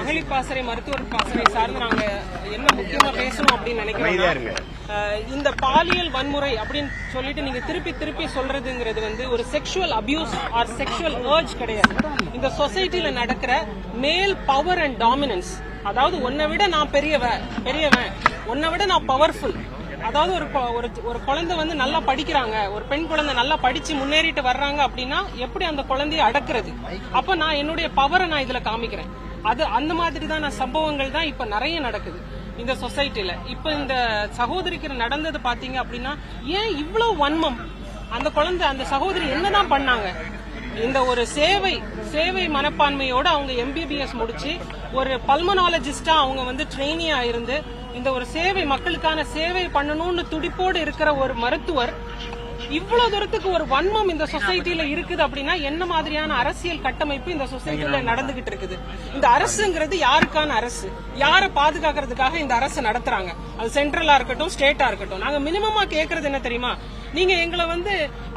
மகளிர் பாசறை மருத்துவர் பாசறை சார்ந்து நாங்க என்ன முக்கியமா பேசணும் அப்படின்னு நினைக்கிறோம். இந்த பாலியல் வன்முறை அப்படின்னு சொல்லிட்டு நீங்க திருப்பி திருப்பி சொல்றதுங்கிறது வந்து ஒரு sexual abuse or sexual urge கிடையாது. இந்த சொசைட்டில நடக்கிற மேல் பவர் அண்ட் டாமினன்ஸ். அதாவது உன்னை விட நான் பெரியவன், உன்னை விட நான் பவர்ஃபுல். அதாவது ஒரு குழந்தை வந்து நல்லா படிக்கிறாங்க, ஒரு பெண் குழந்தை நல்லா படிச்சு முன்னேறிட்டு வர்றாங்க அப்படின்னா எப்படி அந்த குழந்தைய அடக்குறது? அப்ப நான் என்னுடைய பவரை நான் இதுல காமிக்கிறேன். அது அந்த மாதிரிதான சம்பவங்கள் தான் இப்ப நிறைய நடக்குது இந்த சொசைட்டில. இப்ப இந்த சகோதரிக்கு நடந்தது பாத்தீங்க அப்படின்னா, ஏன் இவ்வளவு வன்மம்? அந்த குழந்தை, அந்த சகோதரி என்னதான் பண்ணாங்க? இந்த ஒரு சேவை மனப்பான்மையோட அவங்க எம்பிபிஎஸ் முடிச்சு ஒரு பல்மனாலஜிஸ்டா அவங்க வந்து ட்ரெயினியா இருந்து இந்த ஒரு மக்களுக்கான சேவை பண்ணணும்னு துடிப்போடு இருக்கிற ஒரு மருத்துவர் இவ்வளவு தூரத்துக்கு ஒரு வன்மம் இந்த சொசைட்டில இருக்குது அப்படின்னா என்ன மாதிரியான அரசியல் கட்டமைப்பு இந்த சொசைட்டில நடந்துகிட்டு இருக்குது? இந்த அரசுங்கிறது யாருக்கான அரசு? யாரை பாதுகாக்கிறதுக்காக இந்த அரசு நடத்துறாங்க? அது சென்ட்ரலா இருக்கட்டும், ஸ்டேட்டா இருக்கட்டும். நாங்க மினிமமா கேக்குறது என்ன தெரியுமா? நீங்க எங்களை வந்து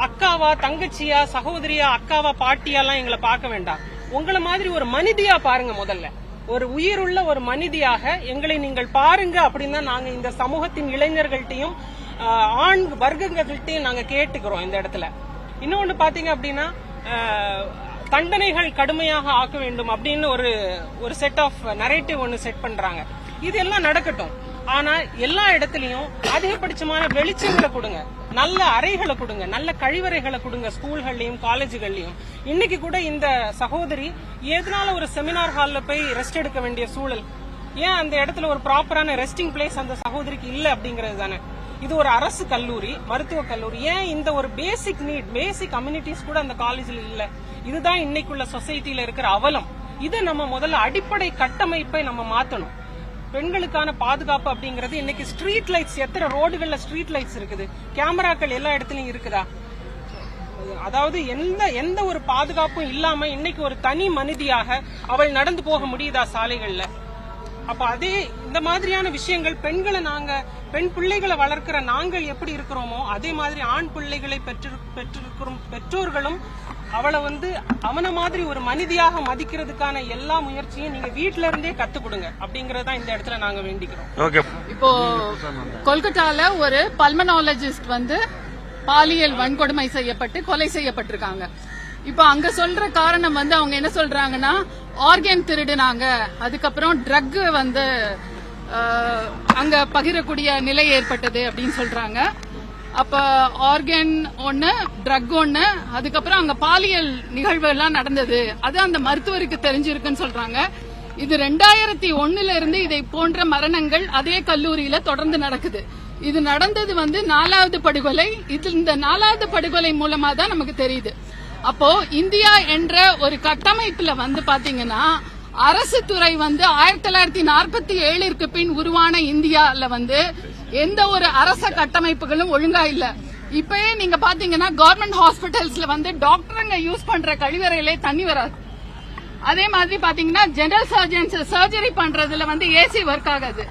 அக்காவா, தங்கச்சியா, சகோதரியா, அக்காவா, பாட்டியாலாம் எங்களை பார்க்க வேண்டாம். உங்களை மாதிரி ஒரு மனிதியா பாருங்க. முதல்ல ஒரு உயிருள்ள ஒரு மனிதியாக எங்களை நீங்கள் பாருங்க அப்படின்னு தான் நாங்க இந்த சமூகத்தின் இளைஞர்கள்ட்டையும் ஆண் வர்க்கங்கள்ட்டையும் நாங்க கேட்டுக்கிறோம் இந்த இடத்துல. இன்னொன்னு பாத்தீங்க அப்படின்னா, தண்டனைகள் கடுமையாக ஆக்க வேண்டும் அப்படின்னு ஒரு செட் ஆஃப் நரேட்டிவ் ஒன்னு செட் பண்றாங்க. இது எல்லாம் நடக்கட்டும். ஆனா எல்லா இடத்துலயும் அதிகபட்சமான வெளிச்சங்களை கொடுங்க, நல்ல அறைகளை கொடுங்க, நல்ல கழிவறைகளை கொடுங்க, ஸ்கூல்கள்லயும் காலேஜுகள்லயும். இன்னைக்கு கூட இந்த சகோதரி எதனால ஒரு செமினார் ஹால்ல போய் ரெஸ்ட் எடுக்க வேண்டிய சூழல்? ஏன் அந்த இடத்துல ஒரு ப்ராப்பரான ரெஸ்டிங் பிளேஸ் அந்த சகோதரிக்கு இல்ல அப்படிங்கறது தானே. இது ஒரு அரசு கல்லூரி, மருத்துவ கல்லூரி. ஏன் இந்த ஒரு பேசிக் நீட், பேசிக் கம்யூனிட்டிஸ் கூட அந்த காலேஜ்ல இல்ல? இதுதான் இன்னைக்குள்ள சொசைட்டில இருக்கிற அவலம். இதை நம்ம முதல்ல அடிப்படை கட்டமைப்பை நம்ம மாத்தணும். பெண்களுக்கான பாதுகாப்பு அப்படிங்கறது இன்னைக்கு ஸ்ட்ரீட் லைட்ஸ், எத்தனை ரோடுகள்ல ஸ்ட்ரீட் லைட்ஸ் இருக்குது, கேமராக்கள் எல்லா இடத்துலயும் இருக்குதா? அதாவது எந்த ஒரு பாதுகாப்பும் இல்லாம இன்னைக்கு ஒரு தனி மனிதியாக அவள் நடந்து போக முடியுதா சாலைகள்ல? அப்ப அதே இந்த மாதிரியான விஷயங்கள் பெண் பிள்ளைகளை வளர்க்கிற நாங்கள் எப்படி இருக்கிறோமோ அதே மாதிரி ஆண் பிள்ளைகளை பெற்றிருக்கிறோம் பெற்றோர்களும் அவளை வந்து அவன மாதிரி ஒரு மனிதியாக மதிக்கிறதுக்கான எல்லா முயற்சியும் நீங்க வீட்டுல இருந்தே கத்து கொடுங்க அப்படிங்கறத இந்த இடத்துல நாங்க வேண்டிக்கிறோம். இப்போ கொல்கத்தால ஒரு பல்மனாலஜிஸ்ட் வந்து பாலியல் வன்கொடுமை செய்யப்பட்டு கொலை செய்யப்பட்டிருக்காங்க. இப்ப அங்க சொல்ற காரணம் வந்து அவங்க என்ன சொல்றாங்கன்னா, ஆர்கன் திருடுனாங்க, அதுக்கப்புறம் ட்ரக் வந்து அங்க பகிரக்கூடிய நிலை ஏற்பட்டது அப்படின்னு சொல்றாங்க. அப்ப ஆர்கன் ஒண்ணு, ட்ரக் ஒண்ணு, அதுக்கப்புறம் அங்க பாலியல் நிகழ்வு எல்லாம் நடந்தது, அது அந்த மருத்துவருக்கு தெரிஞ்சிருக்குன்னு சொல்றாங்க. இது 2001 இருந்து இதை போன்ற மரணங்கள் அதே கல்லூரியில தொடர்ந்து நடக்குது. இது நடந்தது வந்து 4வது படுகொலை. இந்த 4வது படுகொலை மூலமா தான் நமக்கு தெரியுது. அப்போ இந்தியா என்ற ஒரு கட்டமைப்புல வந்து பாத்தீங்கன்னா, அரசு துறை வந்து 1947 பின் உருவான இந்தியால வந்து எந்த ஒரு அரச கட்டமைப்புகளும் ஒழுங்கா இல்ல. இப்பயே நீங்க பாத்தீங்கன்னா கவர்மெண்ட் ஹாஸ்பிட்டல்ஸ்ல வந்து டாக்டருங்க யூஸ் பண்ற கழிவறையிலே தண்ணி வராது. அதே மாதிரி பாத்தீங்கன்னா ஜெனரல் சர்ஜன்ஸ் சர்ஜரி பண்றதுல வந்து ஏசி ஒர்க் ஆகாது.